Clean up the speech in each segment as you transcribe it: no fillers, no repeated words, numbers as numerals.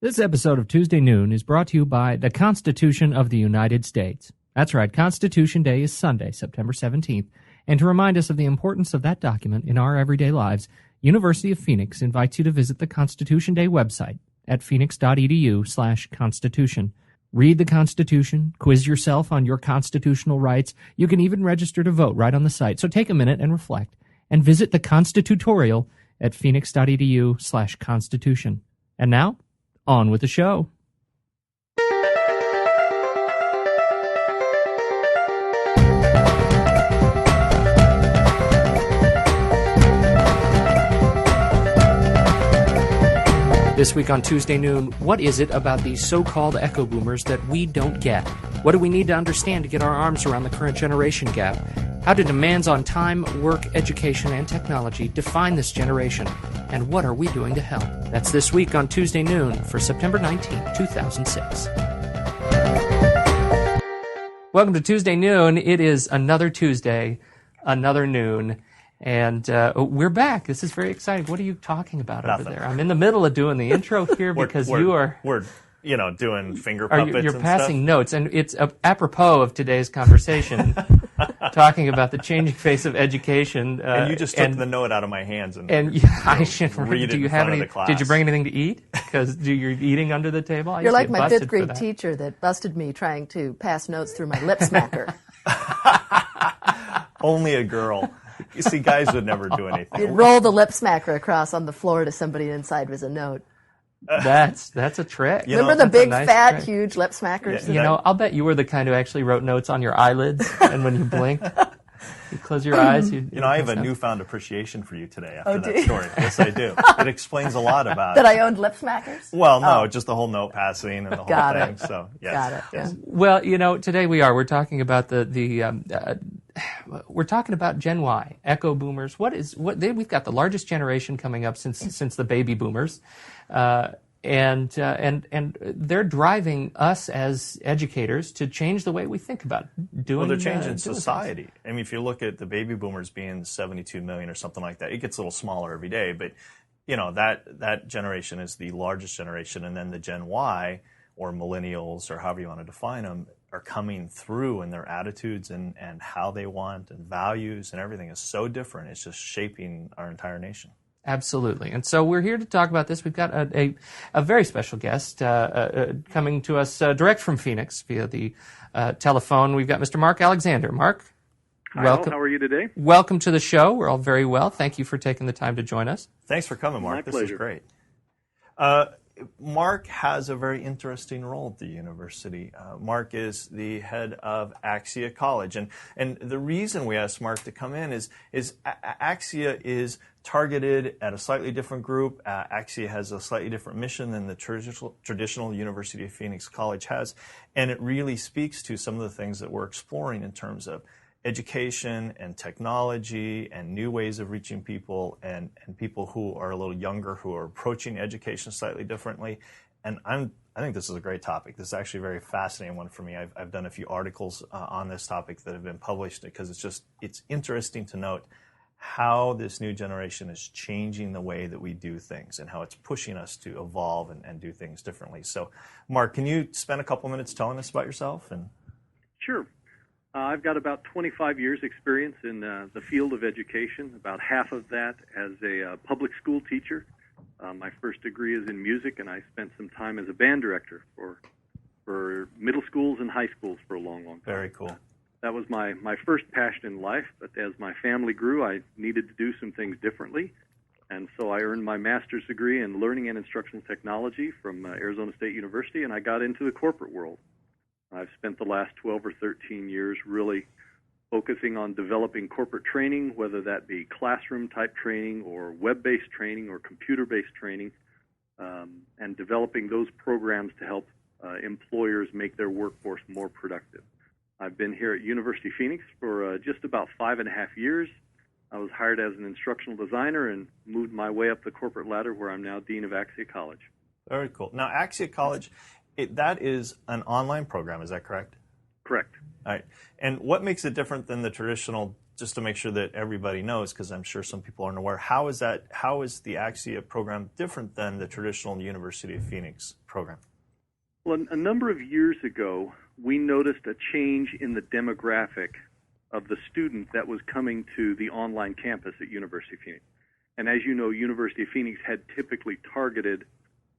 This episode of Tuesday Noon is brought to you by the Constitution of the United States. That's right, Constitution Day is Sunday, September 17th. And to remind us of the importance of that document in our everyday lives, University of Phoenix invites you to visit the Constitution Day website at phoenix.edu/constitution. Read the Constitution, quiz yourself on your constitutional rights. You can even register to vote right on the site. So take a minute and reflect, and visit the Constitutorial at phoenix.edu/constitution. And now, on with the show. This week on Tuesday Noon, what is it about these so-called echo boomers that we don't get? What do we need to understand to get our arms around the current generation gap? How do demands on time, work, education, and technology define this generation? And what are we doing to help? That's this week on Tuesday Noon for September 19, 2006. Welcome to Tuesday Noon. It is another Tuesday, another noon. And we're back. This is very exciting. What are you talking about over there? I'm in the middle of doing the intro here because we're doing finger puppets. You're passing notes, and it's apropos of today's conversation, talking about the changing face of education. And you just took the note out of my hands and I should read it. Do you have any? Did you bring anything to eat? Because you're eating under the table. You're like my fifth grade teacher that busted me trying to pass notes through my lip smacker. Only a girl. You see, guys would never do anything. You'd roll the lip smacker across on the floor to somebody inside was a note. That's a trick. Remember the big, fat, huge lip smackers? Yeah. I'll bet you were the kind who actually wrote notes on your eyelids, and when you blinked, you close your eyes. I have a newfound appreciation for you today after that story. Yes, I do. It explains a lot about that I owned lip smackers? Well, no, just the whole note passing and the whole thing. So, yes. Got it. Yes. Well, today we're talking about we're talking about Gen Y, echo boomers. We've got the largest generation coming up since the baby boomers. And they're driving us as educators to change the way we think about doing. Well, they're changing society. Things. I mean, if you look at the baby boomers being 72 million or something like that, it gets a little smaller every day. But that generation is the largest generation, and then the Gen Y or millennials or however you want to define them are coming through, and their attitudes and how they want and values and everything is so different. It's just shaping our entire nation. Absolutely. And so we're here to talk about this. We've got a very special guest coming to us direct from Phoenix via the telephone. We've got Mr. Mark Alexander. Mark, welcome. How are you today? Welcome to the show. We're all very well. Thank you for taking the time to join us. Thanks for coming, Mark. My this pleasure. Is great. Mark has a very interesting role at the university. Mark is the head of Axia College. And the reason we asked Mark to come in is Axia is targeted at a slightly different group. Axia has a slightly different mission than the traditional University of Phoenix College has. And it really speaks to some of the things that we're exploring in terms of education and technology and new ways of reaching people and people who are a little younger who are approaching education slightly differently. And I think this is a great topic. This is actually a very fascinating one for me. I've done a few articles on this topic that have been published because it's interesting to note how this new generation is changing the way that we do things and how it's pushing us to evolve and do things differently. So, Mark, can you spend a couple minutes telling us about yourself? Sure. I've got about 25 years experience in the field of education, about half of that as a public school teacher. My first degree is in music, and I spent some time as a band director for middle schools and high schools for a long, long time. Very cool. That was my first passion in life, but as my family grew, I needed to do some things differently, and so I earned my master's degree in learning and instructional technology from Arizona State University, and I got into the corporate world. I've spent the last 12 or 13 years really focusing on developing corporate training, whether that be classroom-type training or web-based training or computer-based training, and developing those programs to help employers make their workforce more productive. I've been here at University of Phoenix for just about 5.5 years. I was hired as an instructional designer and moved my way up the corporate ladder where I'm now Dean of Axia College. Very cool. Now, Axia College, that is an online program, is that correct? Correct. All right. And what makes it different than the traditional just to make sure that everybody knows, because I'm sure some people aren't aware, how is the AXIA program different than the traditional University of Phoenix program? Well, a number of years ago, we noticed a change in the demographic of the student that was coming to the online campus at University of Phoenix. And as you know, University of Phoenix had typically targeted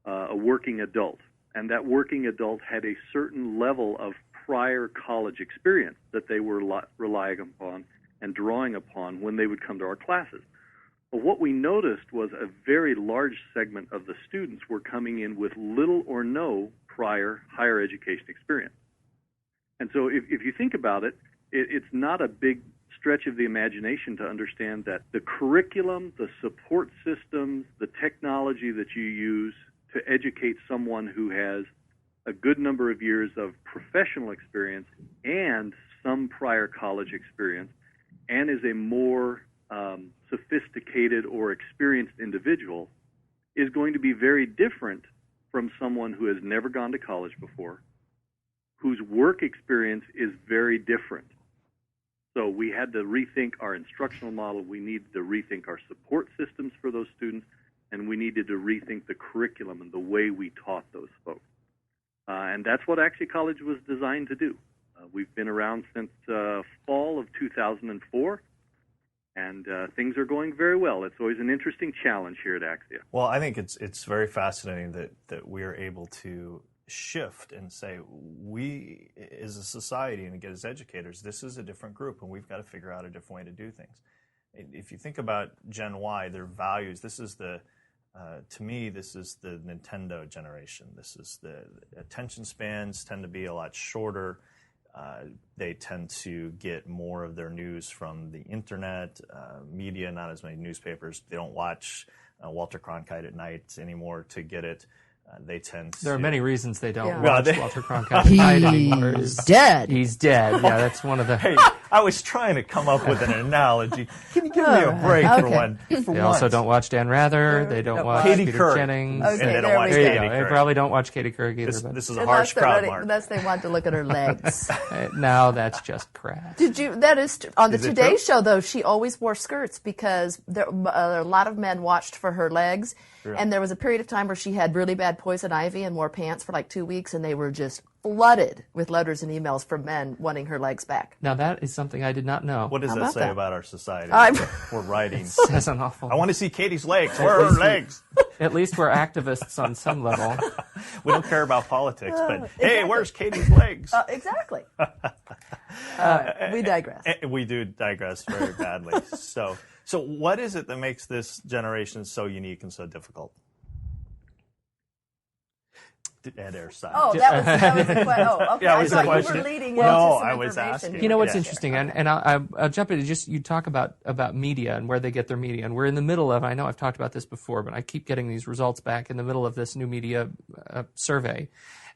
a working adult, and that working adult had a certain level of prior college experience that they were relying upon and drawing upon when they would come to our classes. But what we noticed was a very large segment of the students were coming in with little or no prior higher education experience. And so if you think about it, it's not a big stretch of the imagination to understand that the curriculum, the support systems, the technology that you use to educate someone who has a good number of years of professional experience and some prior college experience and is a more sophisticated or experienced individual is going to be very different from someone who has never gone to college before, whose work experience is very different. So we had to rethink our instructional model, we needed to rethink our support systems for those students, and we needed to rethink the curriculum and the way we taught those folks. And that's what AXIA College was designed to do. We've been around since fall of 2004, and things are going very well. It's always an interesting challenge here at AXIA. Well, I think it's very fascinating that we are able to shift and say, we as a society and again as educators, this is a different group and we've got to figure out a different way to do things. If you think about Gen Y, their values, this is to me, this is the Nintendo generation. This is the attention spans tend to be a lot shorter. They tend to get more of their news from the internet, media, not as many newspapers. They don't watch Walter Cronkite at night anymore to get it. They tend to... There are many reasons they don't Yeah. watch Walter Cronkite anymore. He's dead. He's dead. Yeah, that's one of the... Hey, I was trying to come up with an analogy. Can you give me a break for one? For They also once? don't watch Dan Rather. They don't watch Katie Peter Couric. Jennings. Okay, And they don't there watch we There you go. Katie go. They Couric. probably don't watch Katie Couric either. But This is a harsh crowd, Mark. Unless they want to look at her legs. now that's just crap. Did you? That is on the Is it Today true? Show though. She always wore skirts because a lot of men watched for her legs, and there was a period of time where she had really bad poison ivy and wore pants for like 2 weeks, and they were just flooded with letters and emails from men wanting her legs back. Now that is something I did not know. What does How that about say that? about our society? I'm- We're writing. That's an awful. I want to see Katie's legs. Where are her legs? At least we're activists on some level. We don't care about politics, but hey, where's Katie's legs? Exactly. We digress. We do digress very badly. So what is it that makes this generation so unique and so difficult? Ed Airside. Oh, that was the question. Oh, okay. Yeah, it I was a thought you question. were leading No, into some I was information asking. here. You know what's Yeah. interesting, and I'll jump in. Just you talk about media and where they get their media, and we're in the middle of. I know I've talked about this before, but I keep getting these results back in the middle of this new media survey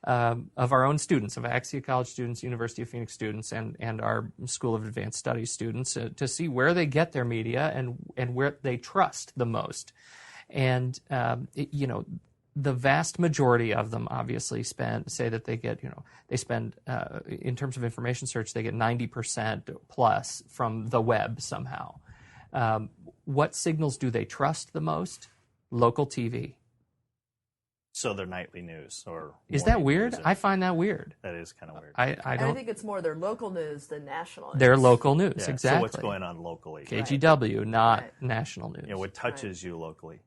of our own students, of AXIA College students, University of Phoenix students, and our School of Advanced Studies students, to see where they get their media and where they trust the most, and the vast majority of them obviously say that they get, they spend, in terms of information search, they get 90% plus from the web somehow. What signals do they trust the most? Local TV. So their nightly news or Is that morning weird? news. I find that weird. That is kind of weird. I I don't. think it's more their local news than national news. They're local news, Yeah, exactly. So what's going on locally? KGW, not Right. national news. What touches you locally?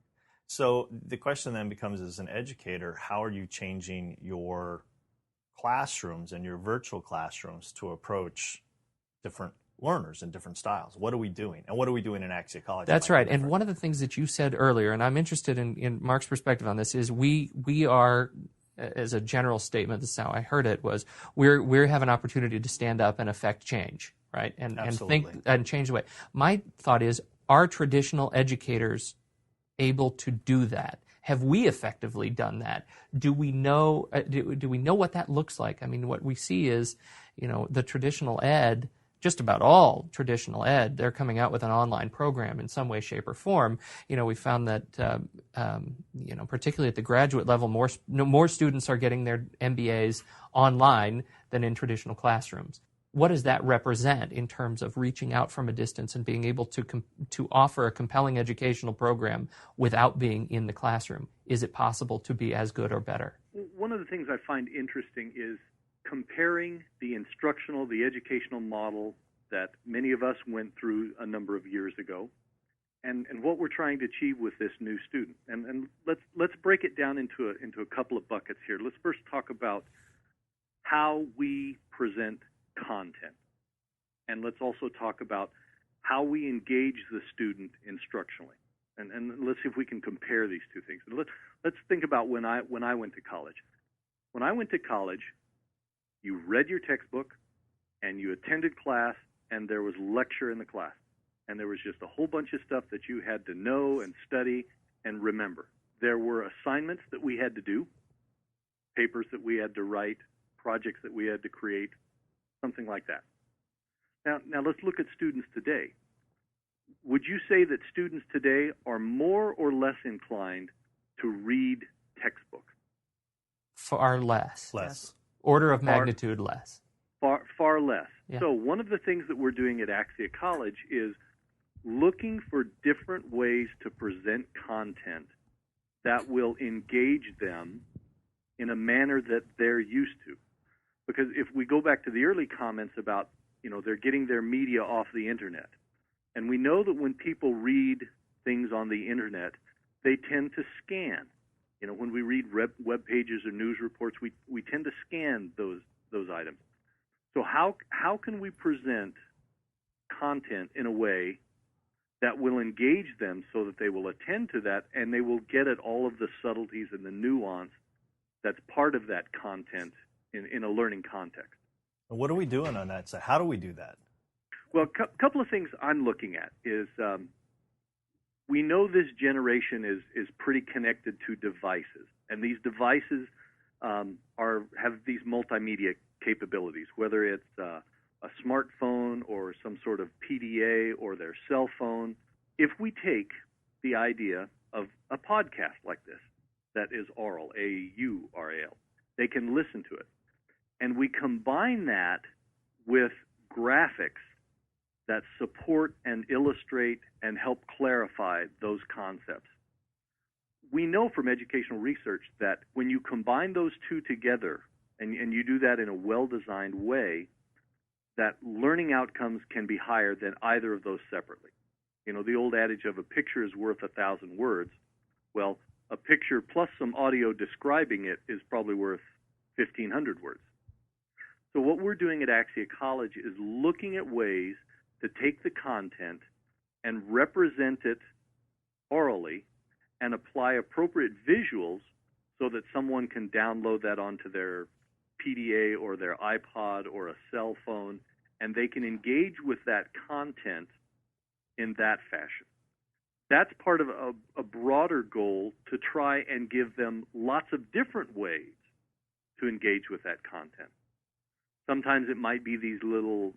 So the question then becomes, as an educator, how are you changing your classrooms and your virtual classrooms to approach different learners in different styles? What are we doing? And what are we doing in AXIA College? That's right. And one of the things that you said earlier, and I'm interested in Mark's perspective on this, is we are, as a general statement, this is how I heard it, was we have an opportunity to stand up and affect change, right? And Absolutely. think and change the way. My thought is, are traditional educators able to do that? Have we effectively done that? Do we know? Do we know what that looks like? I mean, what we see is, the traditional ed. Just about all traditional ed, they're coming out with an online program in some way, shape, or form. We found that, particularly at the graduate level, more students are getting their MBAs online than in traditional classrooms. what does that represent in terms of reaching out from a distance and being able to offer a compelling educational program without being in the classroom? Is it possible to be as good or better? One of the things I find interesting is comparing the educational model that many of us went through a number of years ago and what we're trying to achieve with this new student. And let's break it down into a couple of buckets here. Let's first talk about how we present content. And let's also talk about how we engage the student instructionally. And let's see if we can compare these two things. Let's think about when I went to college. When I went to college, you read your textbook and you attended class and there was lecture in the class. And there was just a whole bunch of stuff that you had to know and study and remember. There were assignments that we had to do, papers that we had to write, projects that we had to create, something like that. Now let's look at students today. Would you say that students today are more or less inclined to read textbooks? Far less. Less. Order of magnitude less. Far less. Yeah. So one of the things that we're doing at Axia College is looking for different ways to present content that will engage them in a manner that they're used to. Because if we go back to the early comments about, they're getting their media off the internet, and we know that when people read things on the internet, they tend to scan. When we read web pages or news reports, we tend to scan those items. So how can we present content in a way that will engage them so that they will attend to that and they will get at all of the subtleties and the nuance that's part of that content in a learning context? And what are we doing on that side? How do we do that? Well, a couple of things I'm looking at is we know this generation is pretty connected to devices, and these devices have these multimedia capabilities, whether it's a smartphone or some sort of PDA or their cell phone. If we take the idea of a podcast like this that is aural, A-U-R-A-L, they can listen to it. And we combine that with graphics that support and illustrate and help clarify those concepts. We know from educational research that when you combine those two together and you do that in a well-designed way, that learning outcomes can be higher than either of those separately. The old adage of a picture is worth 1,000 words. Well, a picture plus some audio describing it is probably worth 1,500 words. So what we're doing at Axia College is looking at ways to take the content and represent it orally and apply appropriate visuals so that someone can download that onto their PDA or their iPod or a cell phone, and they can engage with that content in that fashion. That's part of a broader goal to try and give them lots of different ways to engage with that content. Sometimes it might be these little,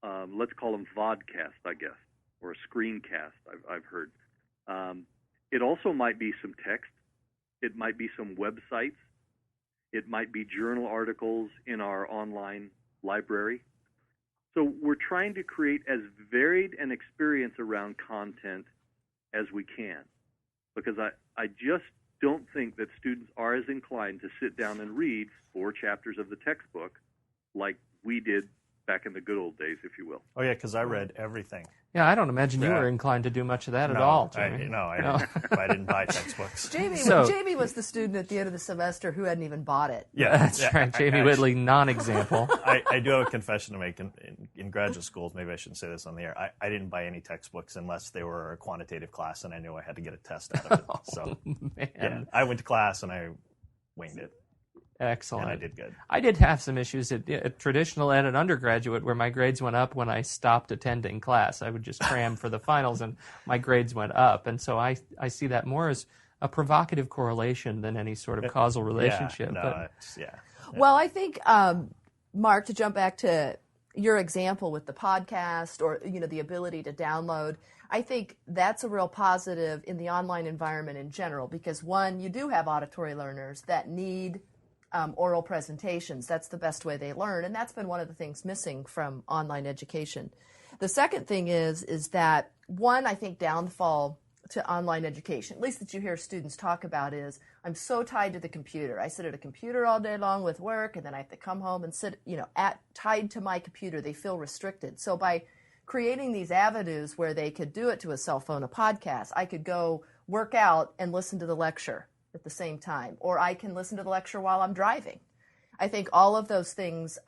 let's call them vodcasts, I guess, or a screencast, I've heard. It also might be some text. It might be some websites. It might be journal articles in our online library. So we're trying to create as varied an experience around content as we can, because I just don't think that students are as inclined to sit down and read 4 chapters of the textbook like we did back in the good old days, if you will. Oh, yeah, because I read everything. Yeah, I don't imagine you were inclined to do much of that at all, Jamie. I didn't buy textbooks. Jamie was the student at the end of the semester who hadn't even bought it. Yeah, That's right. Jamie Whitley, non-example. I do have a confession to make. In graduate schools, maybe I shouldn't say this on the air, I didn't buy any textbooks unless they were a quantitative class and I knew I had to get a test out of it. So, man. Yeah, I went to class and I winged it. Excellent. And I did good. I did have some issues at traditional and at undergraduate where my grades went up when I stopped attending class. I would just cram for the finals and my grades went up. And so I see that more as a provocative correlation than any sort of causal relationship. Well, I think, Mark, to jump back to your example with the podcast or, the ability to download, I think that's a real positive in the online environment in general because, one, you do have auditory learners that need oral presentations. That's the best way they learn, and that's been one of the things missing from online education. The second thing is that one, I think, downfall to online education, at least that you hear students talk about, is I'm so tied to the computer. I sit at a computer all day long with work, and then I have to come home and sit, tied to my computer. They feel restricted. So by creating these avenues where they could do it to a cell phone, a podcast, I could go work out and listen to the lecture at the same time, or I can listen to the lecture while I'm driving. I think all of those things,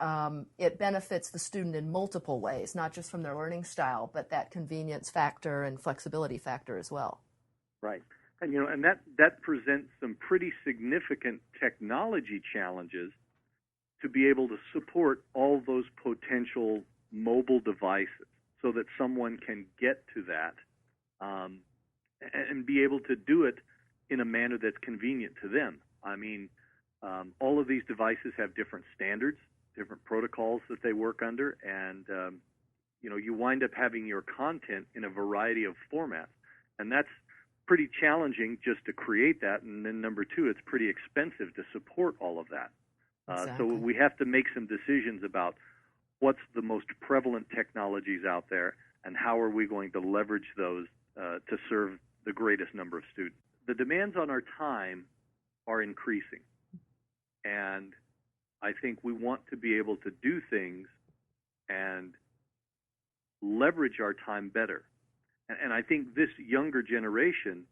it benefits the student in multiple ways, not just from their learning style, but that convenience factor and flexibility factor as well. Right. And that presents some pretty significant technology challenges to be able to support all those potential mobile devices so that someone can get to that and be able to do it in a manner that's convenient to them. I mean, all of these devices have different standards, different protocols that they work under, and you wind up having your content in a variety of formats, and that's pretty challenging just to create that. And then number two, it's pretty expensive to support all of that. Exactly. So we have to make some decisions about what's the most prevalent technologies out there and how are we going to leverage those to serve the greatest number of students. The demands on our time are increasing. And I think we want to be able to do things and leverage our time better. And I think this younger generation,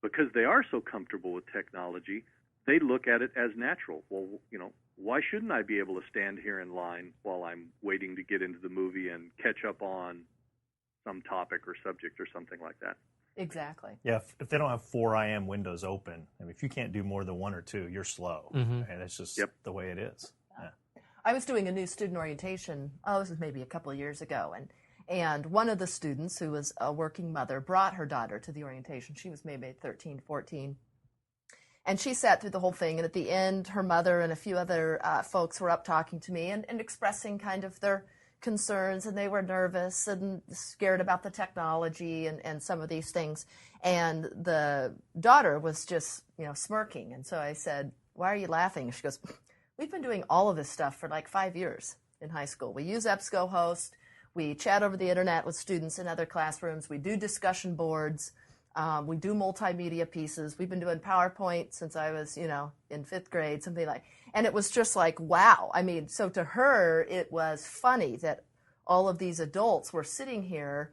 because they are so comfortable with technology, they look at it as natural. Well, why shouldn't I be able to stand here in line while I'm waiting to get into the movie and catch up on some topic or subject or something like that? Exactly. Yeah, if they don't have 4 IM windows open, I mean, if you can't do more than 1 or 2, you're slow. Mm-hmm. And it's just the way it is. Yeah. I was doing a new student orientation, this was maybe a couple of years ago, and one of the students, who was a working mother, brought her daughter to the orientation. She was maybe 13, 14. And she sat through the whole thing, and at the end, her mother and a few other folks were up talking to me and expressing kind of their concerns, and they were nervous and scared about the technology and some of these things. And the daughter was just, smirking. And so I said, "Why are you laughing?" She goes, "We've been doing all of this stuff for like 5 years in high school. We use EBSCOhost. We chat over the internet with students in other classrooms. We do discussion boards. We do multimedia pieces. We've been doing PowerPoint since I was, in 5th grade, something like." And it was just like, wow. I mean, so to her, it was funny that all of these adults were sitting here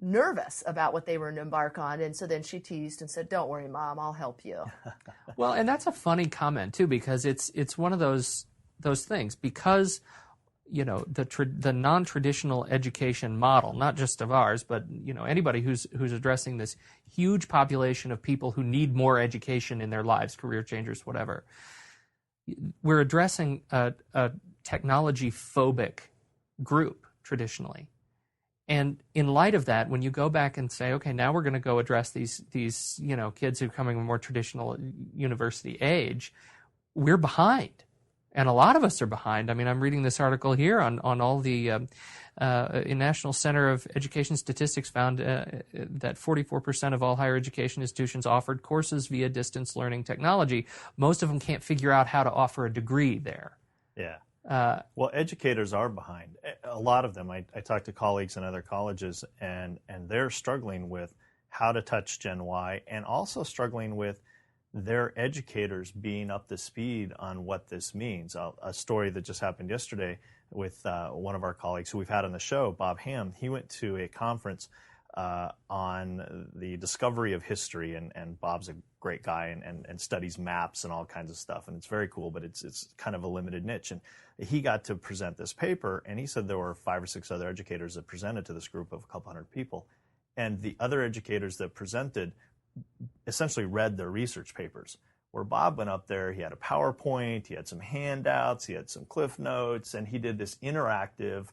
nervous about what they were to embark on. And so then she teased and said, "Don't worry, Mom, I'll help you." Well, and that's a funny comment too, because it's one of those things, because the non-traditional education model, not just of ours, but anybody who's addressing this huge population of people who need more education in their lives, career changers, whatever. We're addressing a technology phobic group traditionally. And in light of that, when you go back and say, okay, now we're going to go address these kids who are coming from more traditional university age, we're behind. And a lot of us are behind. I mean, I'm reading this article here on all the National Center of Education Statistics found that 44% of all higher education institutions offered courses via distance learning technology. Most of them can't figure out how to offer a degree there. Yeah. Well, educators are behind. A lot of them. I talk to colleagues in other colleges, and they're struggling with how to touch Gen Y, and also struggling with their educators being up to speed on what this means. A story that just happened yesterday with one of our colleagues who we've had on the show, Bob Hamm. He went to a conference on the discovery of history, and Bob's a great guy and studies maps and all kinds of stuff, and it's very cool, but it's kind of a limited niche. And he got to present this paper, and he said there were 5 or 6 other educators that presented to this group of a couple hundred people, and the other educators that presented essentially read their research papers. Where Bob went up there, he had a PowerPoint, he had some handouts, he had some cliff notes, and he did this interactive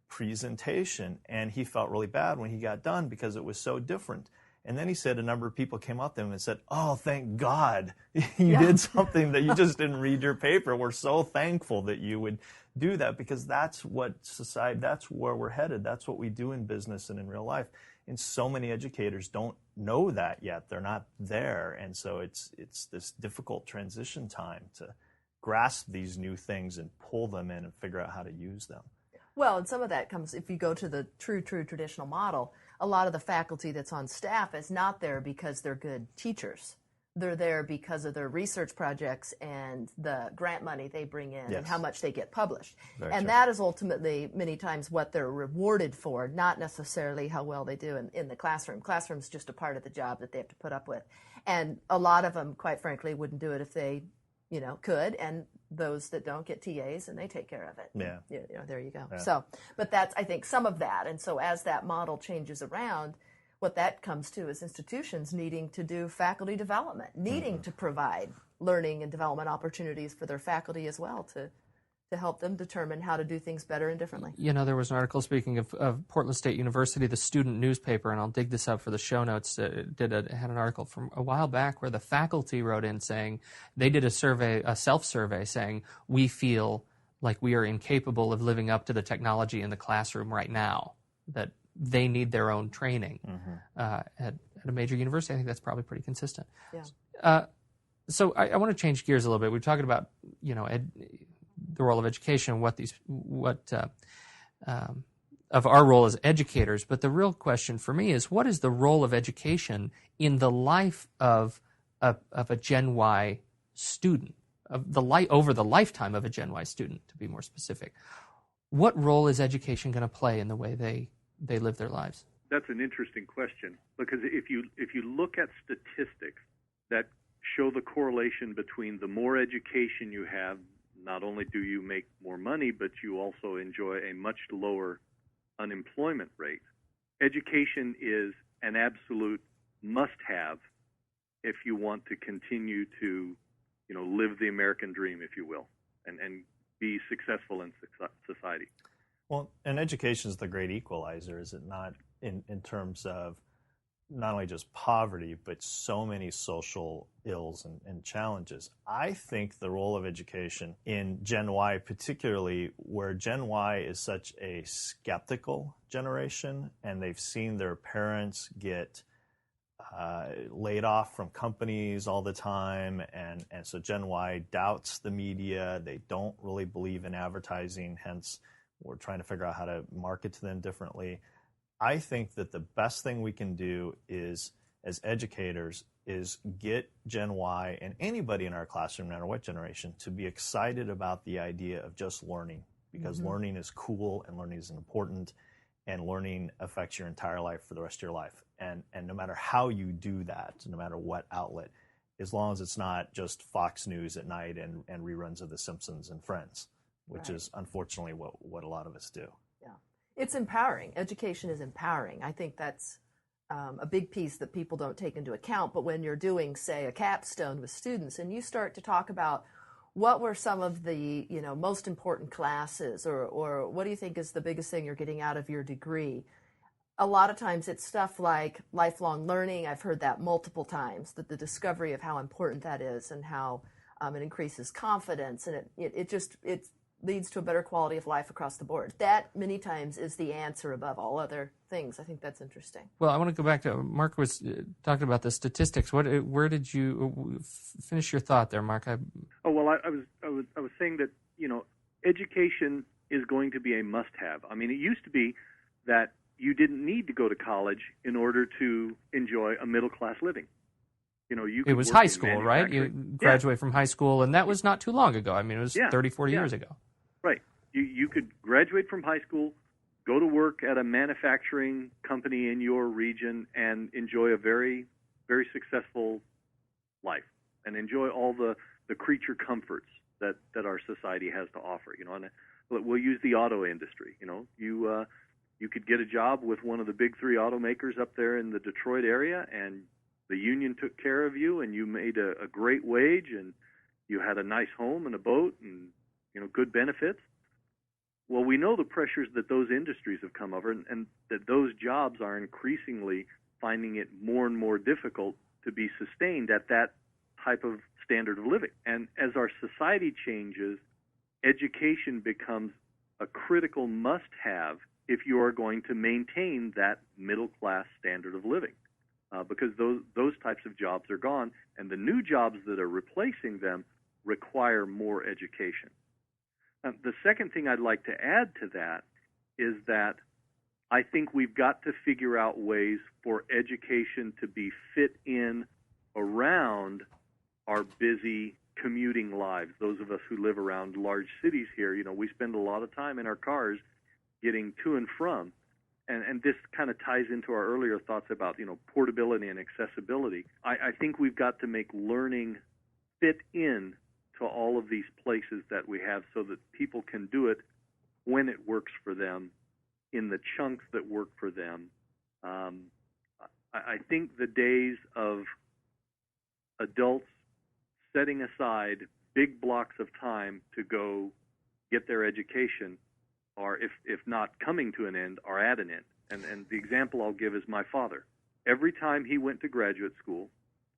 presentation, and he felt really bad when he got done because it was so different. And then he said a number of people came up to him and said, "Oh, thank God you did something that you just didn't read your paper. We're so thankful that you would do that," because that's what society, that's where we're headed. That's what we do in business and in real life. And so many educators don't know that yet. They're not there. And so it's this difficult transition time to grasp these new things and pull them in and figure out how to use them. Well, and some of that comes, if you go to the true traditional model, a lot of the faculty that's on staff is not there because they're good teachers. They're there because of their research projects and the grant money they bring in and how much they get published. And that is ultimately many times what they're rewarded for, not necessarily how well they do in the classroom. Classroom's just a part of the job that they have to put up with. And a lot of them, quite frankly, wouldn't do it if they, could. And those that don't get TAs and they take care of it. Yeah. There you go. Yeah. So, but that's, I think, some of that. And so as that model changes around, what that comes to is institutions needing to do faculty development, needing to provide learning and development opportunities for their faculty as well to help them determine how to do things better and differently. There was an article, speaking of Portland State University, the student newspaper, and I'll dig this up for the show notes, had an article from a while back where the faculty wrote in saying they did a self-survey saying, we feel like we are incapable of living up to the technology in the classroom right now, that they need their own training at a major university. I think that's probably pretty consistent. Yeah. So I want to change gears a little bit. We're talking about the role of education, of our role as educators. But the real question for me is, what is the role of education in the life of a Gen Y student, over the lifetime of a Gen Y student, to be more specific? What role is education going to play in the way they live their lives? That's an interesting question, because if you look at statistics that show the correlation between the more education you have, not only do you make more money, but you also enjoy a much lower unemployment rate. Education is an absolute must-have if you want to continue to, live the American dream, if you will, and be successful in society. Well, and education is the great equalizer, is it not, in terms of not only just poverty, but so many social ills and challenges. I think the role of education in Gen Y, particularly where Gen Y is such a skeptical generation, and they've seen their parents get laid off from companies all the time, and so Gen Y doubts the media. They don't really believe in advertising, hence we're trying to figure out how to market to them differently. I think that the best thing we can do is, as educators, is get Gen Y and anybody in our classroom, no matter what generation, to be excited about the idea of just learning, because learning is cool and learning is important, and learning affects your entire life for the rest of your life. And no matter how you do that, no matter what outlet, as long as it's not just Fox News at night and reruns of The Simpsons and Friends, which is unfortunately what a lot of us do. Yeah. It's empowering. Education is empowering. I think that's a big piece that people don't take into account. But when you're doing, say, a capstone with students, and you start to talk about what were some of the most important classes, or what do you think is the biggest thing you're getting out of your degree, a lot of times it's stuff like lifelong learning. I've heard that multiple times, that the discovery of how important that is and how it increases confidence, and it leads to a better quality of life across the board. That many times is the answer above all other things. I think that's interesting. Well, I want to go back to Mark was talking about the statistics. Where did you finish your thought there, Mark? I was saying that education is going to be a must-have. I mean, it used to be that you didn't need to go to college in order to enjoy a middle-class living. It was high school, right? You graduate from high school, and that was not too long ago. I mean, it was 30, 40 years ago. Right. You could graduate from high school, go to work at a manufacturing company in your region, and enjoy a very, very successful life, and enjoy all the creature comforts that our society has to offer. And we'll use the auto industry. You could get a job with one of the big three automakers up there in the Detroit area, and the union took care of you, and you made a great wage, and you had a nice home and a boat and good benefits. Well, we know the pressures that those industries have come over, and that those jobs are increasingly finding it more and more difficult to be sustained at that type of standard of living. And as our society changes, education becomes a critical must-have if you are going to maintain that middle-class standard of living. Because those types of jobs are gone, and the new jobs that are replacing them require more education. The second thing I'd like to add to that is that I think we've got to figure out ways for education to be fit in around our busy commuting lives. Those of us who live around large cities here, we spend a lot of time in our cars getting to and from. And this kind of ties into our earlier thoughts about, portability and accessibility. I think we've got to make learning fit in to all of these places that we have so that people can do it when it works for them, in the chunks that work for them. I think the days of adults setting aside big blocks of time to go get their education are, if not coming to an end, are at an end. And the example I'll give is my father. Every time he went to graduate school,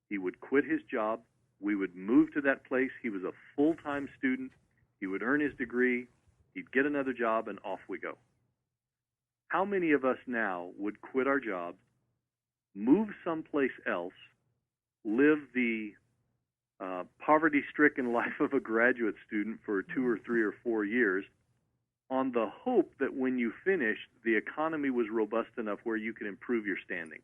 he would quit his job. We would move to that place. He was a full-time student. He would earn his degree. He'd get another job, and off we go. How many of us now would quit our jobs, move someplace else, live the poverty-stricken life of a graduate student for 2 or 3 or 4 years, on the hope that when you finished, the economy was robust enough where you could improve your standing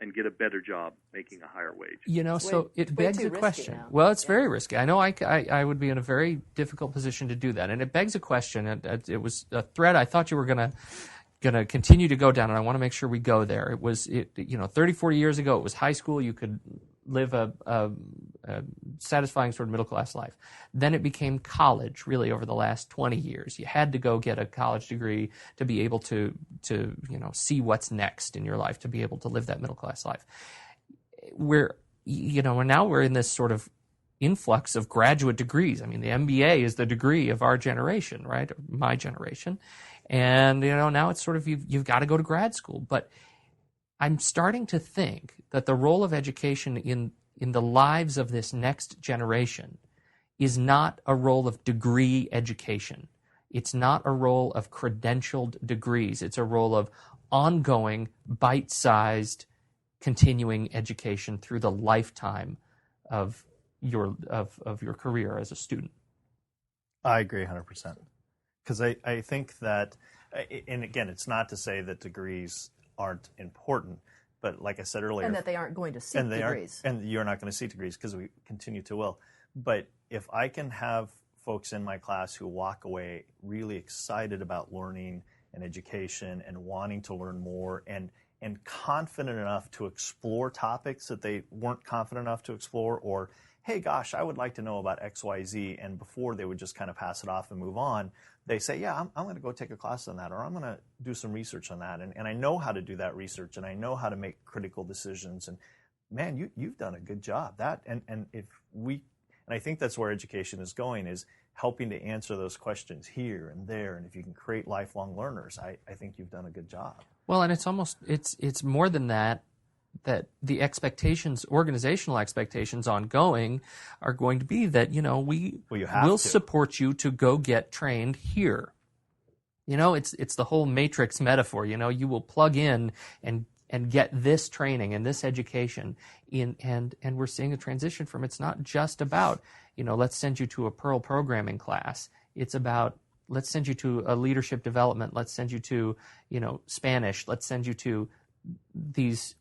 and get a better job making a higher wage? So it begs a question. Now. Well, it's very risky. I know I would be in a very difficult position to do that. And it begs a question. And it was a thread I thought you were going to continue to go down, and I want to make sure we go there. 30, 40 years ago, it was high school. You could live a satisfying sort of middle-class life. Then it became college, really, over the last 20 years. You had to go get a college degree to be able to see what's next in your life, to be able to live that middle-class life. Now we're in this sort of influx of graduate degrees. I mean, the MBA is the degree of our generation, right? My generation. And, now it's sort of, you've got to go to grad school. But I'm starting to think that the role of education in the lives of this next generation is not a role of degree education. It's not a role of credentialed degrees. It's a role of ongoing, bite-sized, continuing education through the lifetime of your career as a student. I agree 100%. Because I think that, and again, it's not to say that degrees aren't important, but like I said earlier, and that they aren't going to seek degrees, and you're not going to seek degrees because we continue to will. But if I can have folks in my class who walk away really excited about learning and education and wanting to learn more and confident enough to explore topics that they weren't confident enough to explore, or hey, gosh, I would like to know about XYZ, and before they would just kind of pass it off and move on, they say, yeah, I'm going to go take a class on that, or I'm going to do some research on that, and I know how to do that research, and I know how to make critical decisions, and man, you've done a good job. And I think that's where education is going, is helping to answer those questions here and there, and if you can create lifelong learners, I think you've done a good job. Well, and it's more than that the expectations, organizational expectations ongoing, are going to be that, we'll support you to go get trained here. It's the whole matrix metaphor. You will plug in and get this training and this education and we're seeing a transition from, it's not just about, let's send you to a Perl programming class. It's about, let's send you to a leadership development. Let's send you to, Spanish. Let's send you to these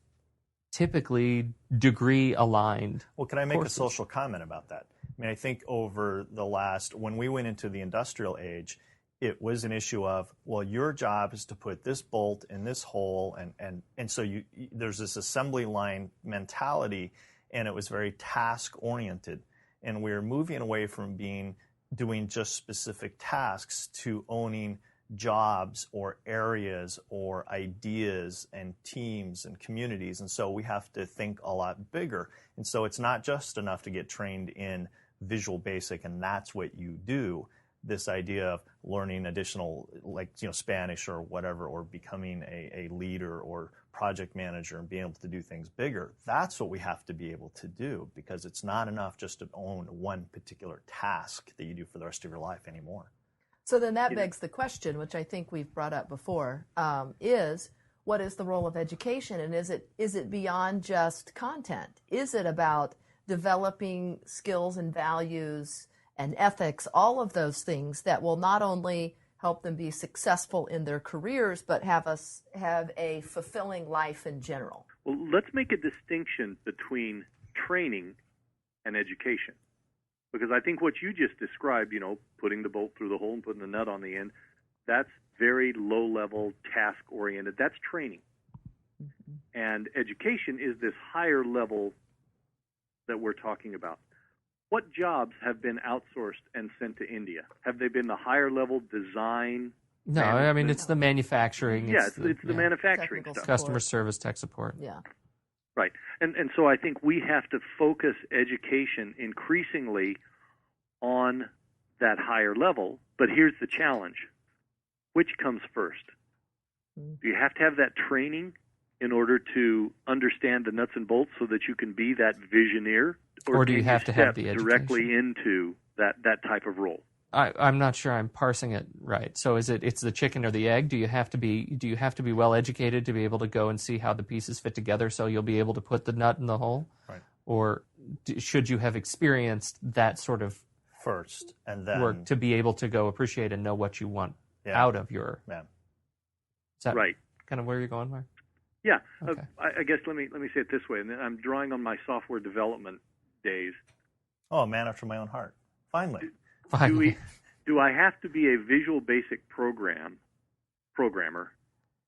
typically degree-aligned Well, can I make courses. a social comment about that? I mean, I think over the last, when we went into the industrial age, it was an issue of, well, your job is to put this bolt in this hole, and so there's this assembly line mentality, and it was very task-oriented. And we're moving away from doing just specific tasks to owning jobs or areas or ideas and teams and communities. And so we have to think a lot bigger. And so it's not just enough to get trained in Visual Basic and that's what you do. This idea of learning additional, Spanish or whatever, or becoming a leader or project manager and being able to do things bigger, that's what we have to be able to do, because it's not enough just to own one particular task that you do for the rest of your life anymore. So then that begs the question, which I think we've brought up before, is what is the role of education, and is it beyond just content? Is it about developing skills and values and ethics, all of those things that will not only help them be successful in their careers, but have a fulfilling life in general. Well, let's make a distinction between training and education. Because I think what you just described, putting the bolt through the hole and putting the nut on the end, that's very low-level, task-oriented. That's training. Mm-hmm. And education is this higher level that we're talking about. What jobs have been outsourced and sent to India? Have they been the higher-level design? No, I mean, it's the manufacturing. Yeah, it's the manufacturing stuff. Customer service, tech support. Yeah. Right. And so I think we have to focus education increasingly on that higher level. But here's the challenge. Which comes first? Do you have to have that training in order to understand the nuts and bolts so that you can be that visioneer? Or do you have to have the education? Directly into that type of role? I'm not sure I'm parsing it right. So it's the chicken or the egg? Do you have to be well educated to be able to go and see how the pieces fit together so you'll be able to put the nut in the hole? Right. Or should you have experienced that sort of first and then work to be able to go appreciate and know what you want out of your? Yeah. Is that right? Kind of where you're going, Mark? Yeah. Okay. I guess let me say it this way, and I'm drawing on my software development days. Oh, a man after my own heart. Finally. Do I have to be a Visual Basic programmer?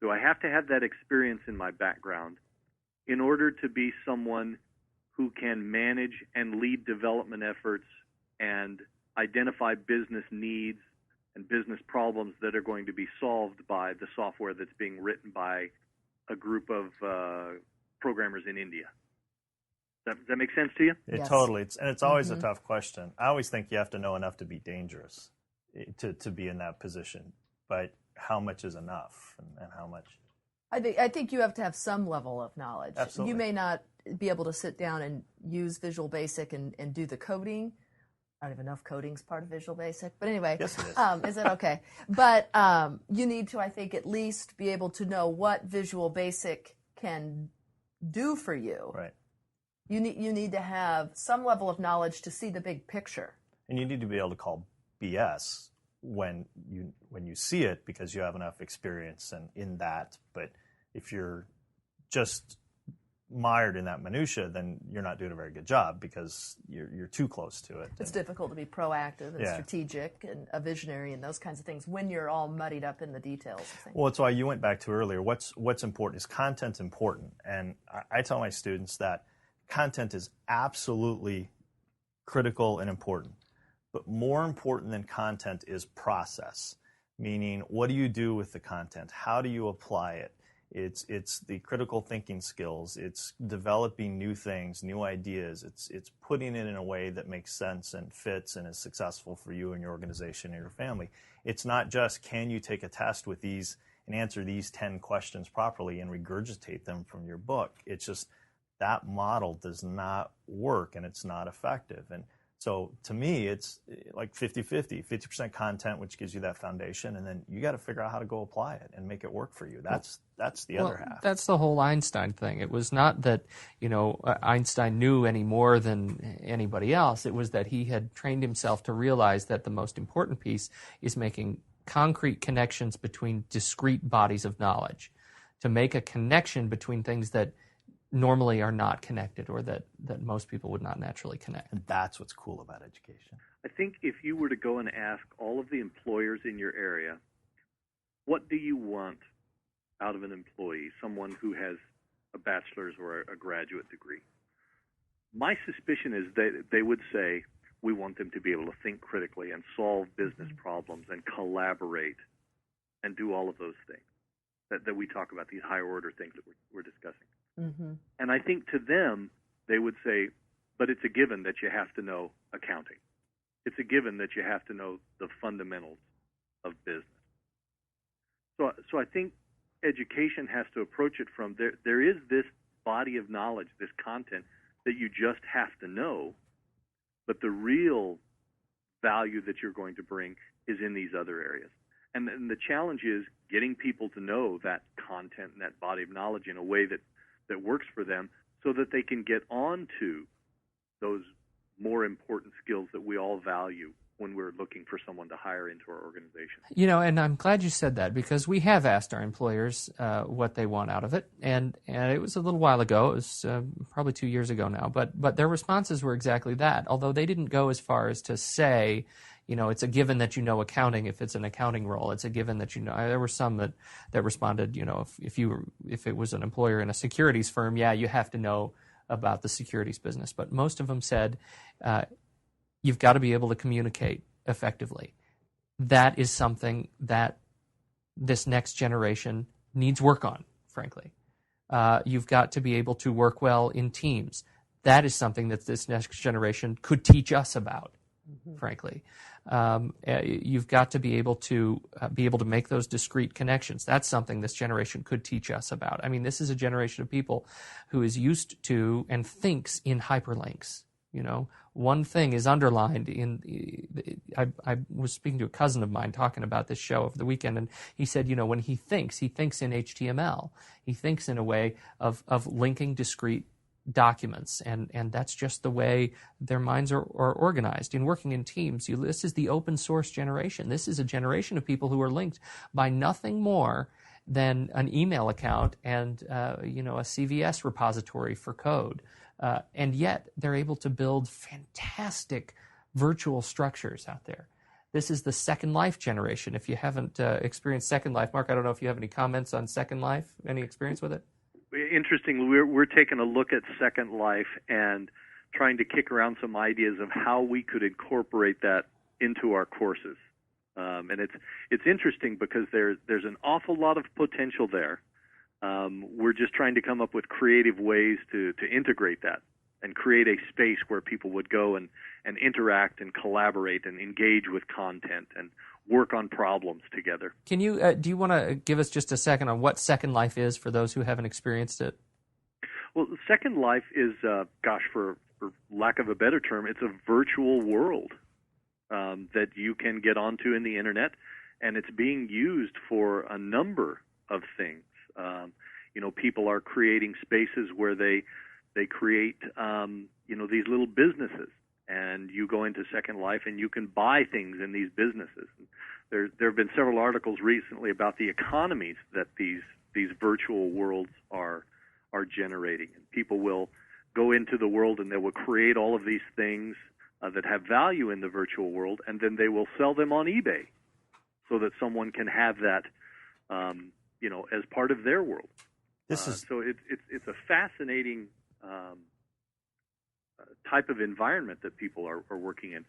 Do I have to have that experience in my background in order to be someone who can manage and lead development efforts and identify business needs and business problems that are going to be solved by the software that's being written by a group of programmers in India? Does that make sense to you? It totally. It's always a tough question. I always think you have to know enough to be dangerous to be in that position. But how much is enough, and how much? I think you have to have some level of knowledge. Absolutely. You may not be able to sit down and use Visual Basic and do the coding. I don't even know if coding's part of Visual Basic, but anyway, yes, it is. Is it okay? But you need to, I think, at least be able to know what Visual Basic can do for you. Right. You need to have some level of knowledge to see the big picture. And you need to be able to call BS when you see it because you have enough experience in that. But if you're just mired in that minutia, then you're not doing a very good job because you're too close to it. It's difficult to be proactive and strategic and a visionary and those kinds of things when you're all muddied up in the details. Well, that's why you went back to earlier. What's important is content important, and I tell my students that content is absolutely critical and important. But more important than content is process, meaning what do you do with the content? How do you apply it? It's the critical thinking skills. It's developing new things, new ideas. It's putting it in a way that makes sense and fits and is successful for you and your organization and your family. It's not just can you take a test with these and answer these 10 questions properly and regurgitate them from your book. It's just that model does not work and it's not effective. And so to me, it's like 50-50, 50% content, which gives you that foundation, and then you got to figure out how to go apply it and make it work for you. That's the other half. That's the whole Einstein thing. It was not that, Einstein knew any more than anybody else. It was that he had trained himself to realize that the most important piece is making concrete connections between discrete bodies of knowledge, to make a connection between things that normally are not connected or that most people would not naturally connect. And that's what's cool about education. I think if you were to go and ask all of the employers in your area, what do you want out of an employee, someone who has a bachelor's or a graduate degree? My suspicion is that they would say, we want them to be able to think critically and solve business problems and collaborate and do all of those things that we talk about, these higher order things that we're discussing. Mm-hmm. And I think to them, they would say, but it's a given that you have to know accounting. It's a given that you have to know the fundamentals of business. So I think education has to approach it from there is this body of knowledge, this content that you just have to know, but the real value that you're going to bring is in these other areas. And the challenge is getting people to know that content and that body of knowledge in a way that works for them so that they can get on to those more important skills that we all value when we're looking for someone to hire into our organization. You know, and I'm glad you said that, because we have asked our employers what they want out of it, and it was a little while ago. It was probably 2 years ago now, but their responses were exactly that, although they didn't go as far as to say, you know, it's a given that you know accounting if it's an accounting role. It's a given that you know. There were some that responded, you know, if it was an employer in a securities firm, yeah, you have to know about the securities business. But most of them said, you've got to be able to communicate effectively. That is something that this next generation needs work on, frankly. You've got to be able to work well in teams. That is something that this next generation could teach us about, frankly. You've got to be able to make those discrete connections. That's something this generation could teach us about. I mean, this is a generation of people who is used to and thinks in hyperlinks. You know, one thing is underlined I was speaking to a cousin of mine talking about this show over the weekend, and he said, you know, when he thinks in HTML. He thinks in a way of linking discrete documents, and that's just the way their minds are organized. In working in teams, this is the open source generation. This is a generation of people who are linked by nothing more than an email account and you know, a CVS repository for code. And yet they're able to build fantastic virtual structures out there. This is the Second Life generation. If you haven't experienced Second Life, Mark, I don't know if you have any comments on Second Life. Any experience with it? Interestingly, we're taking a look at Second Life and trying to kick around some ideas of how we could incorporate that into our courses. And it's interesting because there's an awful lot of potential there. We're just trying to come up with creative ways to integrate that and create a space where people would go and interact and collaborate and engage with content and work on problems together. Can you do you want to give us just a second on what Second Life is for those who haven't experienced it? Well, Second Life is, for lack of a better term, it's a virtual world that you can get onto in the internet, and it's being used for a number of things. You know, people are creating spaces where they create, you know, these little businesses, and you go into Second Life and you can buy things in these businesses. There have been several articles recently about the economies that these virtual worlds are generating. And people will go into the world and they will create all of these things that have value in the virtual world, and then they will sell them on eBay so that someone can have that, you know, as part of their world. So it's a fascinating type of environment that people are working in.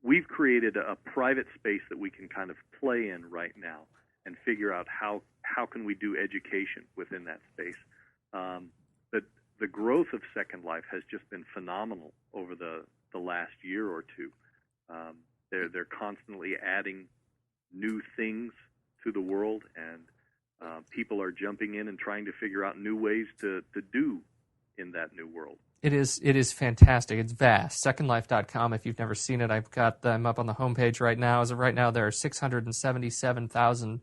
We've created a private space that we can kind of play in right now and figure out how can we do education within that space. But the growth of Second Life has just been phenomenal over the last year or two. They're constantly adding new things to the world, and people are jumping in and trying to figure out new ways to do in that new world. It is fantastic. It's vast. SecondLife.com. If you've never seen it, I'm up on the homepage right now. As of right now, there are 677,000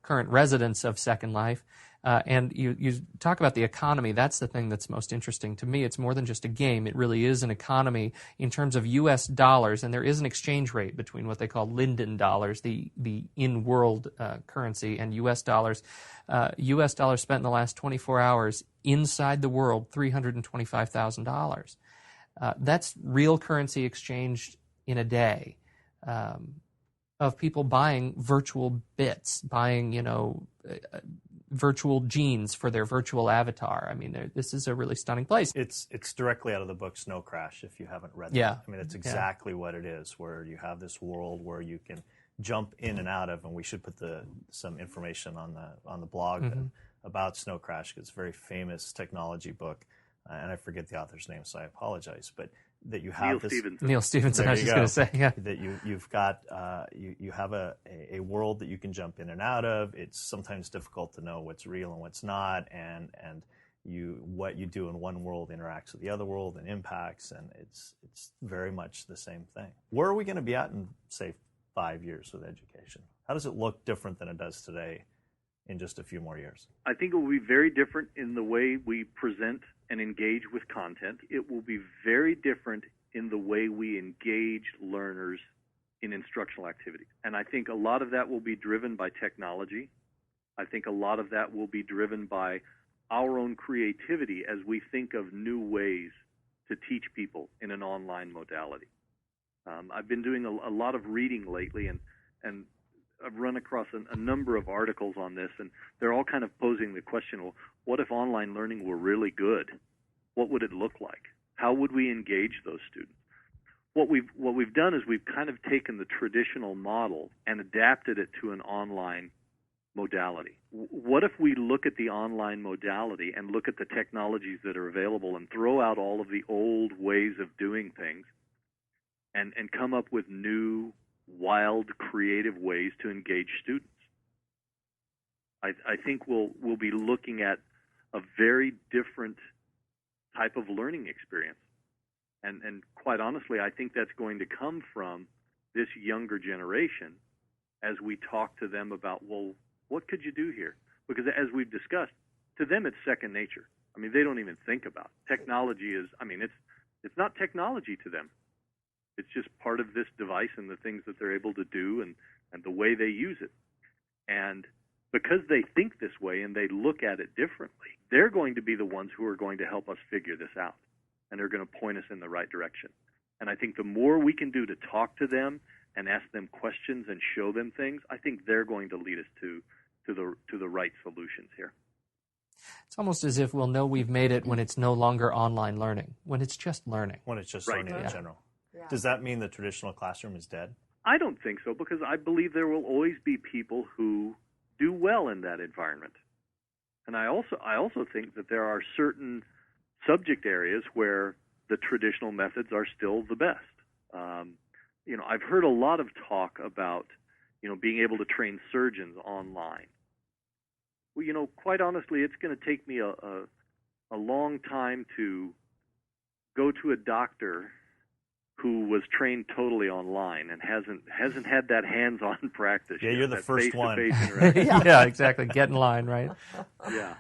current residents of Second Life. And you talk about the economy. That's the thing that's most interesting to me. It's more than just a game. It really is an economy in terms of U.S. dollars, and there is an exchange rate between what they call Linden dollars, the in-world currency, and U.S. dollars. U.S. dollars spent in the last 24 hours inside the world, $325,000. That's real currency exchanged in a day of people buying virtual bits, buying, virtual genes for their virtual avatar. I mean, this is a really stunning place. It's directly out of the book Snow Crash, if you haven't read it. Yeah. I mean, it's exactly what it is, where you have this world where you can jump in and out of, and we should put some information on the blog about Snow Crash, because it's a very famous technology book, and I forget the author's name, so I apologize, but that you have Neil Stephenson, I was just going to say, yeah. That you've got, you have a world that you can jump in and out of. It's sometimes difficult to know what's real and what's not, and what you do in one world interacts with the other world and impacts, and it's very much the same thing. Where are we going to be at in, say, 5 years with education? How does it look different than it does today in just a few more years? I think it will be very different in the way we present and engage with content. It will be very different in the way we engage learners in instructional activities. And I think a lot of that will be driven by technology. I think a lot of that will be driven by our own creativity as we think of new ways to teach people in an online modality. I've been doing a lot of reading lately, and I've run across a number of articles on this, and they're all kind of posing the question, well, what if online learning were really good? What would it look like? How would we engage those students? What we've done is we've kind of taken the traditional model and adapted it to an online modality. What if we look at the online modality and look at the technologies that are available and throw out all of the old ways of doing things and come up with new, wild, creative ways to engage students? I think we'll be looking at a very different type of learning experience. And quite honestly, I think that's going to come from this younger generation as we talk to them about, well, what could you do here? Because as we've discussed, to them it's second nature. I mean, they don't even think about it. Technology is, I mean, it's not technology to them. It's just part of this device and the things that they're able to do and the way they use it. And because they think this way and they look at it differently, they're going to be the ones who are going to help us figure this out. And they're going to point us in the right direction. And I think the more we can do to talk to them and ask them questions and show them things, I think they're going to lead us to the right solutions here. It's almost as if we'll know we've made it when it's no longer online learning, when it's just learning. When it's just Right. learning in Yeah. general. Yeah. Does that mean the traditional classroom is dead? I don't think so, because I believe there will always be people who do well in that environment. And I also think that there are certain subject areas where the traditional methods are still the best. I've heard a lot of talk about, being able to train surgeons online. Well, quite honestly, it's going to take me a long time to go to a doctor who was trained totally online and hasn't had that hands-on practice. Yeah, you're the first one. face-to-face interaction. Yeah, exactly. Get in line, right? Yeah.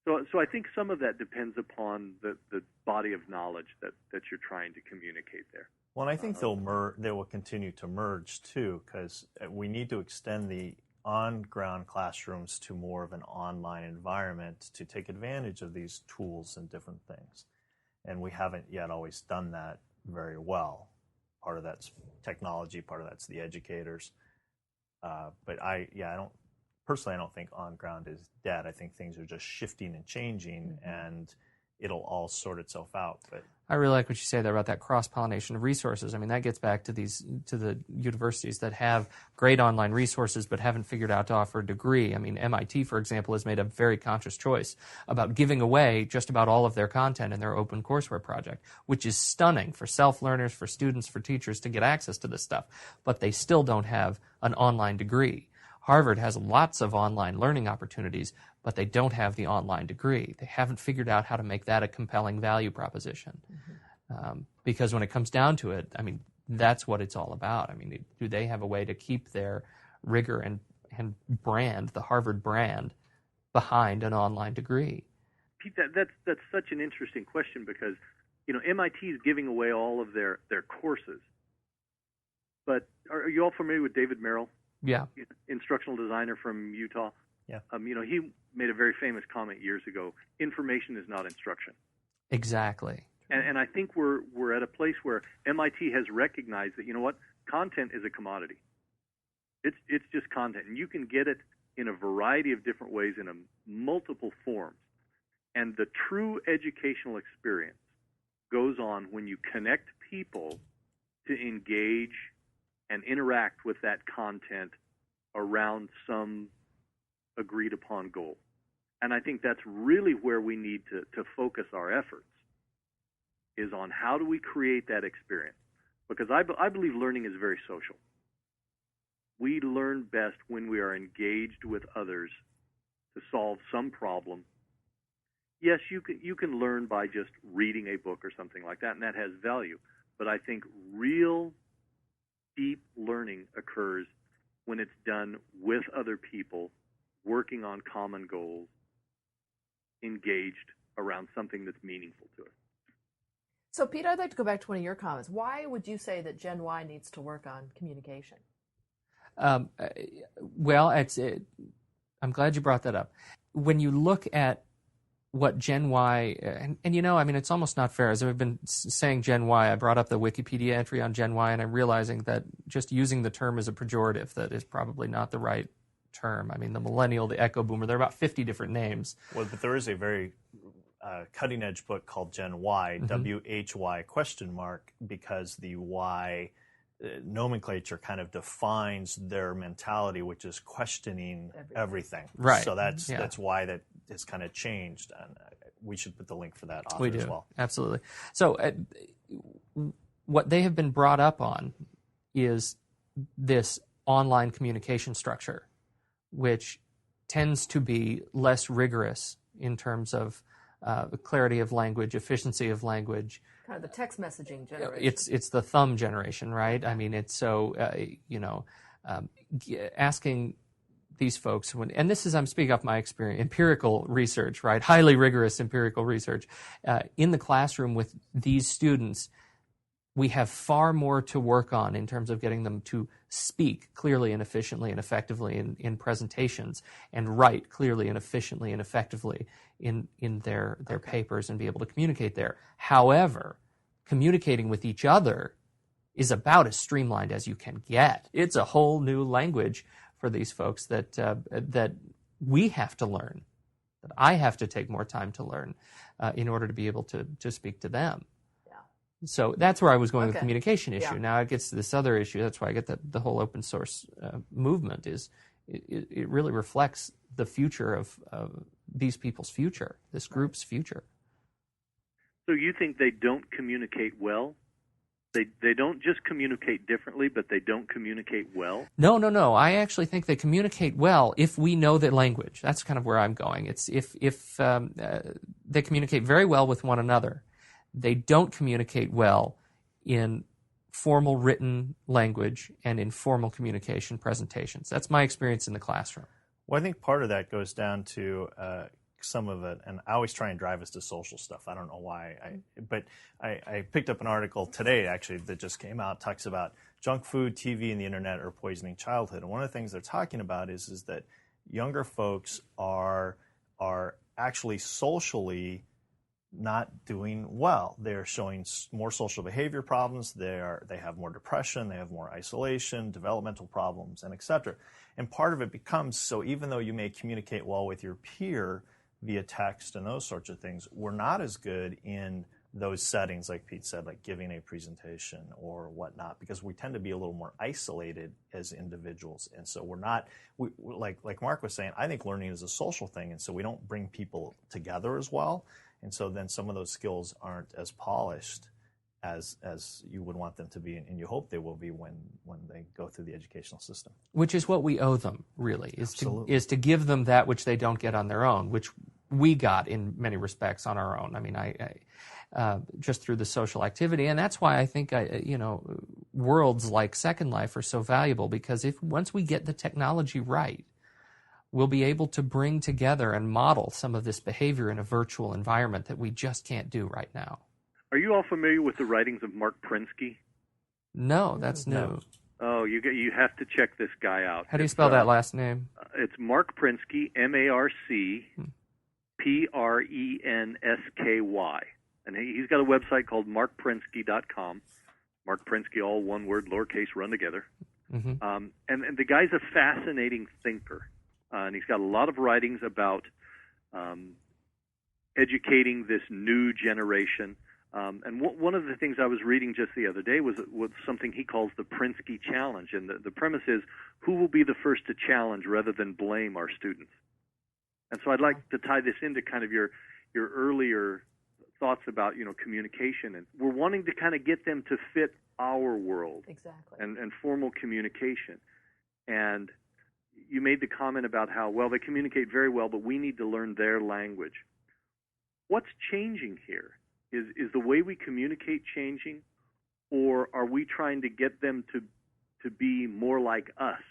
So I think some of that depends upon the body of knowledge that you're trying to communicate there. Well, and I think they will continue to merge too, because we need to extend the on-ground classrooms to more of an online environment to take advantage of these tools and different things. And we haven't yet always done that very well. Part of that's technology, part of that's the educators. But I don't think on-ground is dead. I think things are just shifting and changing, and it'll all sort itself out. But I really like what you say there about that cross-pollination of resources. I mean, that gets back to the universities that have great online resources but haven't figured out to offer a degree. I mean, MIT, for example, has made a very conscious choice about giving away just about all of their content in their open courseware project, which is stunning for self-learners, for students, for teachers to get access to this stuff. But they still don't have an online degree. Harvard has lots of online learning opportunities, but they don't have the online degree. They haven't figured out how to make that a compelling value proposition. Because when it comes down to it, I mean, that's what it's all about. I mean, do they have a way to keep their rigor and brand, the Harvard brand, behind an online degree? Pete, that's such an interesting question, because MIT is giving away all of their courses. But are you all familiar with David Merrill? Yeah. Instructional designer from Utah. Yeah. He made a very famous comment years ago: information is not instruction. Exactly. And I think we're at a place where MIT has recognized that, content is a commodity. It's just content, and you can get it in a variety of different ways in multiple forms. And the true educational experience goes on when you connect people to engage and interact with that content around some agreed upon goal. And I think that's really where we need to focus our efforts, is on how do we create that experience. Because I believe learning is very social. We learn best when we are engaged with others to solve some problem. Yes, you can learn by just reading a book or something like that, and that has value. But I think real deep learning occurs when it's done with other people, working on common goals, engaged around something that's meaningful to us. So, Pete, I'd like to go back to one of your comments. Why would you say that Gen Y needs to work on communication? Well, I'm glad you brought that up. When you look at what Gen Y, and you know, I mean, it's almost not fair. As I've been saying Gen Y, I brought up the Wikipedia entry on Gen Y, and I'm realizing that just using the term as a pejorative, that is probably not the right term. I mean, the millennial, the echo boomer, there are about 50 different names. Well, but there is a very cutting-edge book called Gen Y, W-H-Y question mark, because the Y nomenclature kind of defines their mentality, which is questioning everything. Right. So that's why that has kind of changed, and we should put the link for that author as well. Absolutely. So what they have been brought up on is this online communication structure, which tends to be less rigorous in terms of clarity of language, efficiency of language. Kind of the text messaging generation. It's the thumb generation, right? I mean, it's so, asking these folks, and this is, I'm speaking off my experience, empirical research, right? Highly rigorous empirical research. In the classroom with these students, we have far more to work on in terms of getting them to speak clearly and efficiently and effectively in presentations, and write clearly and efficiently and effectively in their papers, and be able to communicate there. However, communicating with each other is about as streamlined as you can get. It's a whole new language for these folks that we have to learn, that I have to take more time to learn in order to be able to speak to them. So that's where I was going with the communication issue. Now it gets to this other issue. That's why I get the whole open source movement. It really reflects the future of these people's future, this group's future. So you think they don't communicate well? They don't just communicate differently, but they don't communicate well? No. I actually think they communicate well if we know the language. That's kind of where I'm going. It's if they communicate very well with one another. They don't communicate well in formal written language and in formal communication presentations. That's my experience in the classroom. Well, I think part of that goes down to some of it, and I always try and drive us to social stuff. I don't know why, but I picked up an article today, actually, that just came out, talks about junk food, TV, and the internet are poisoning childhood. And one of the things they're talking about is that younger folks are actually socially not doing well. They're showing more social behavior problems. They have more depression. They have more isolation, developmental problems, and et cetera. And part of it becomes, so even though you may communicate well with your peer via text and those sorts of things, we're not as good in those settings, like Pete said, like giving a presentation or whatnot, because we tend to be a little more isolated as individuals. And so we're not, like Mark was saying, I think learning is a social thing, and so we don't bring people together as well. And so then some of those skills aren't as polished as you would want them to be, and you hope they will be when they go through the educational system. Which is what we owe them, really, is to give them that which they don't get on their own, which we got in many respects on our own. I mean, I just through the social activity, and that's why I think worlds like Second Life are so valuable, because once we get the technology right, we'll be able to bring together and model some of this behavior in a virtual environment that we just can't do right now. Are you all familiar with the writings of Mark Prensky? No, that's new. Oh, you have to check this guy out. How do you spell that last name? It's Mark Prensky, M-A-R-C, P-R-E-N-S-K-Y. And he's got a website called markprensky.com. Mark Prensky, all one word, lowercase, run together. Mm-hmm. And the guy's a fascinating thinker. And he's got a lot of writings about educating this new generation. And one of the things I was reading just the other day was something he calls the Prensky Challenge. And the premise is, who will be the first to challenge rather than blame our students? And so I'd like to tie this into kind of your earlier thoughts about, communication. And we're wanting to kind of get them to fit our world. Exactly. And formal communication. And you made the comment about how, well, they communicate very well, but we need to learn their language. What's changing here? Is the way we communicate changing, or are we trying to get them to be more like us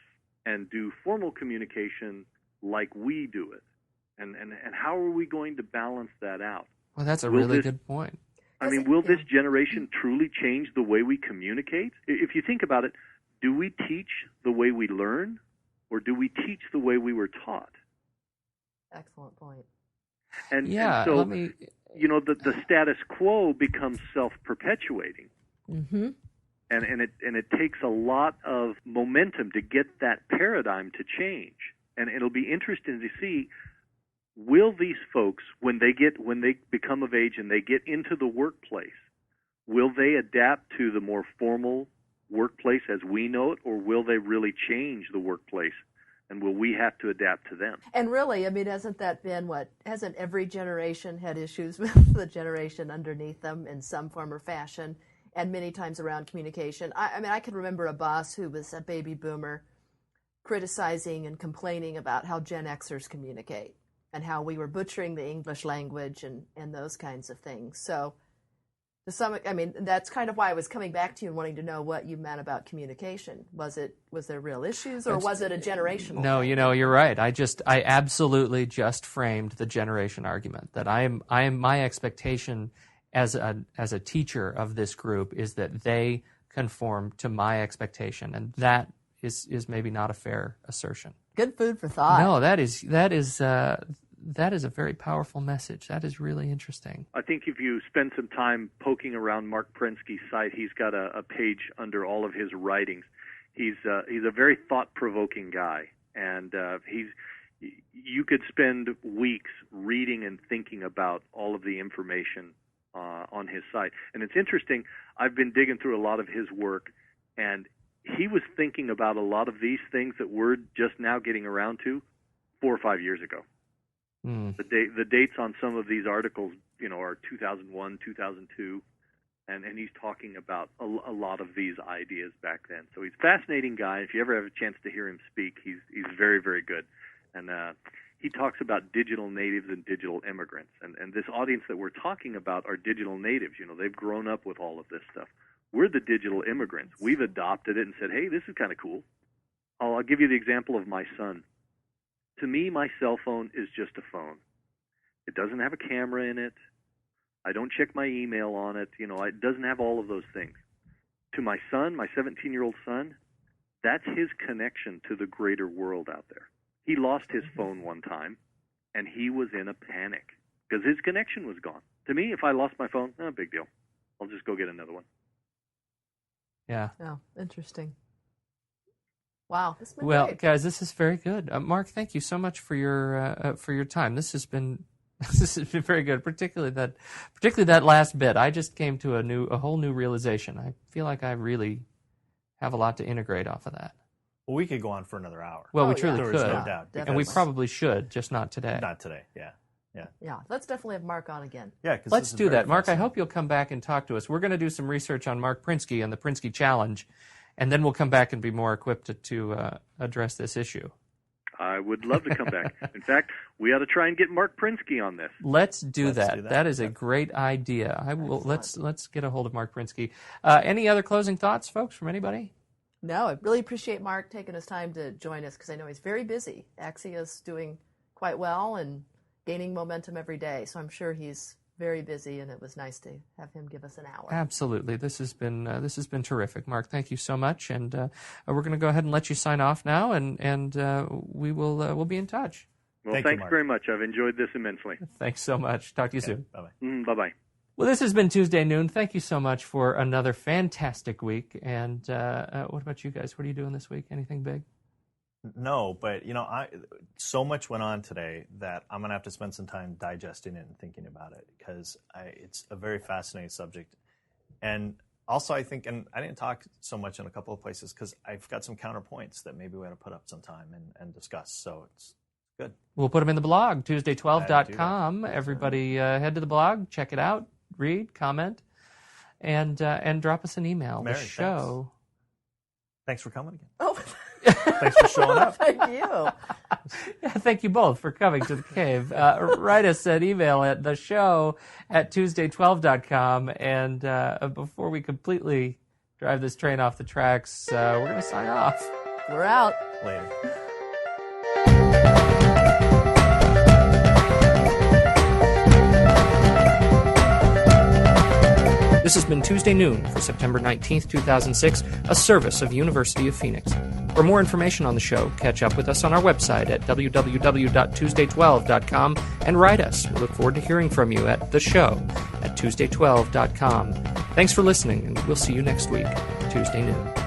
and do formal communication like we do it? And how are we going to balance that out? Well, that's a really good point. I mean, will this generation truly change the way we communicate? If you think about it, do we teach the way we learn, or do we teach the way we were taught? Excellent point. And so, the status quo becomes self-perpetuating. Mm-hmm. And it takes a lot of momentum to get that paradigm to change. And it'll be interesting to see, will these folks, when they become of age and they get into the workplace, will they adapt to the more formal workplace as we know it, or will they really change the workplace? And will we have to adapt to them? And really, I mean, hasn't every generation had issues with the generation underneath them in some form or fashion, and many times around communication? I mean, I can remember a boss who was a baby boomer criticizing and complaining about how Gen Xers communicate and how we were butchering the English language and those kinds of things. So, that's kind of why I was coming back to you and wanting to know what you meant about communication. Was there real issues, or was it a generational No, thing? You're right. I absolutely just framed the generation argument that I am my expectation as a teacher of this group is that they conform to my expectation, and that is maybe not a fair assertion. Good food for thought. No, that is a very powerful message. That is really interesting. I think if you spend some time poking around Mark Prensky's site, he's got a page under all of his writings. He's a very thought-provoking guy, and you could spend weeks reading and thinking about all of the information on his site. And it's interesting, I've been digging through a lot of his work, and he was thinking about a lot of these things that we're just now getting around to 4 or 5 years ago. The dates on some of these articles, are 2001, 2002, and he's talking about a lot of these ideas back then. So he's a fascinating guy. If you ever have a chance to hear him speak, he's very, very good. And he talks about digital natives and digital immigrants. And this audience that we're talking about are digital natives. They've grown up with all of this stuff. We're the digital immigrants. We've adopted it and said, hey, this is kind of cool. I'll give you the example of my son. To me, my cell phone is just a phone. It doesn't have a camera in it. I don't check my email on it. It doesn't have all of those things. To my son, my 17-year-old son, that's his connection to the greater world out there. He lost his phone one time, and he was in a panic because his connection was gone. To me, if I lost my phone, no big deal. I'll just go get another one. Yeah. Oh, interesting. Wow. Well, great. Guys, this is very good. Mark, thank you so much for your time. This has been very good, particularly that last bit. I just came to a whole new realization. I feel like I really have a lot to integrate off of that. Well, we could go on for another hour. Well, we truly There could, is no doubt, and we probably should, just not today. Not today. Yeah. Yeah, let's definitely have Mark on again. Yeah, let's do that. Mark, I hope you'll come back and talk to us. We're going to do some research on Mark Prensky and the Prensky Challenge, and then we'll come back and be more equipped to address this issue. I would love to come back. In fact, we ought to try and get Mark Prensky on this. Let's do that. That is a great idea. I will. Let's get a hold of Mark Prensky. Any other closing thoughts, folks, from anybody? No, I really appreciate Mark taking his time to join us because I know he's very busy. Axia's doing quite well and gaining momentum every day, so I'm sure he's very busy, and it was nice to have him give us an hour. Absolutely. This has been terrific. Mark, thank you so much, and we're going to go ahead and let you sign off now, and we'll be in touch. Well, thanks very much. I've enjoyed this immensely. Thanks so much. Talk to you soon. Bye-bye. Bye-bye. Well, this has been Tuesday Noon. Thank you so much for another fantastic week. And what about you guys? What are you doing this week? Anything big? No, but so much went on today that I'm going to have to spend some time digesting it and thinking about it because it's a very fascinating subject. And also I think, and I didn't talk so much in a couple of places because I've got some counterpoints that maybe we ought to put up sometime and discuss. So it's good. We'll put them in the blog, Tuesday12.com. Everybody head to the blog, check it out, read, comment, and drop us an email. Mary, the show. Thanks for coming again. Oh, thanks for showing up. Thank you. Yeah, thank you both for coming to the cave. Write us an email at theshow@Tuesday12.com. And before we completely drive this train off the tracks, we're going to sign off. We're out. Later. This has been Tuesday Noon for September 19th, 2006, a service of University of Phoenix. For more information on the show, catch up with us on our website at www.tuesday12.com and write us. We look forward to hearing from you at the show at tuesday12.com. Thanks for listening, and we'll see you next week, Tuesday Noon.